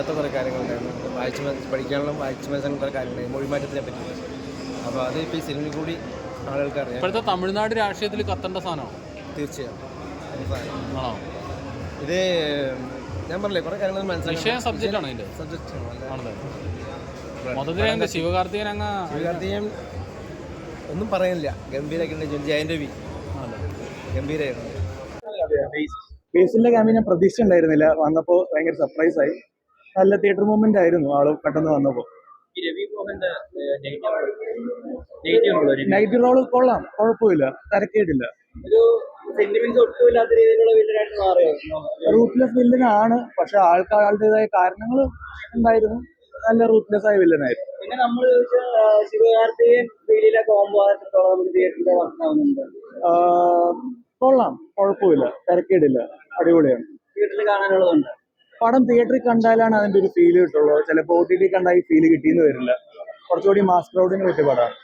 അങ്ങനത്തെ കുറേ കാര്യങ്ങളുണ്ടായിരുന്നു. പഠിക്കാനുള്ള വായിച്ച് മനസ്സിലാക്കുന്ന കാര്യങ്ങളുണ്ടായിരുന്നു, മൊഴിമാറ്റത്തിനെ പറ്റി. അപ്പോൾ അത് ഇപ്പോൾ ഈ സിനിമയിൽ കൂടി ആളുകൾക്ക് അറിയാം. ഇപ്പോഴത്തെ തമിഴ്നാട് രാഷ്ട്രീയത്തിൽ കത്തേണ്ട സാധനമാണോ? തീർച്ചയായും ആണോ? ഇത് ഞാൻ പറഞ്ഞില്ലേ കുറേ കാര്യങ്ങൾ മനസ്സിലാക്കി സബ്ജക്റ്റാണ് ഇതിൻ്റെ സബ്ജക്റ്റ്. മൊത്തത്തിൽ ശിവകാർത്തികേയൻ ഒന്നും പറയുന്നില്ല, ഗംഭീരമായിട്ടുണ്ട്. ജയൻ രവി ഗംഭീരമായിരുന്നു. ബേസിലിന്റെ ക്യാമ്പിൽ ഞാൻ പ്രതീക്ഷ ഉണ്ടായിരുന്നില്ല, വന്നപ്പോൾ ഭയങ്കര സർപ്രൈസ് ആയി. നല്ല തിയേറ്റർ മൂവ്മെന്റ് ആയിരുന്നു ആള് പെട്ടെന്ന് വന്നപ്പോൾ. നെഗറ്റീവ് റോള് കൊള്ളാം, കുഴപ്പമില്ല, തരക്കേടില്ല. റൂട്ട്ലെസ് വില്ലനാണ്, പക്ഷെ ആൾക്കാരുടേതായ കാരണങ്ങൾ ഉണ്ടായിരുന്നു. നല്ല റൂട്ട്ലെസ് ആയ വില്ലനായിരുന്നു. പിന്നെ നമ്മൾ ശിവകാർത്തികേയൻ കോംബോ നമുക്ക് തിയേറ്ററിൽ വർക്കാവുന്നുണ്ട്. കൊള്ളാം, കുഴപ്പമില്ല, തിരക്കേടില്ല, അടിപൊളിയാണ്. തിയേറ്ററിൽ കാണാനുള്ളതുണ്ട്. പടം തിയേറ്ററിൽ കണ്ടാലാണ് അതിന്റെ ഒരു ഫീല് കിട്ടുള്ളൂ. ചിലപ്പോൾ OTT കണ്ടാൽ ഈ ഫീല് കിട്ടിയെന്ന് വരില്ല. കുറച്ചുകൂടി മാസ് ക്രൗഡിന് പറ്റിയ പടമാണ്.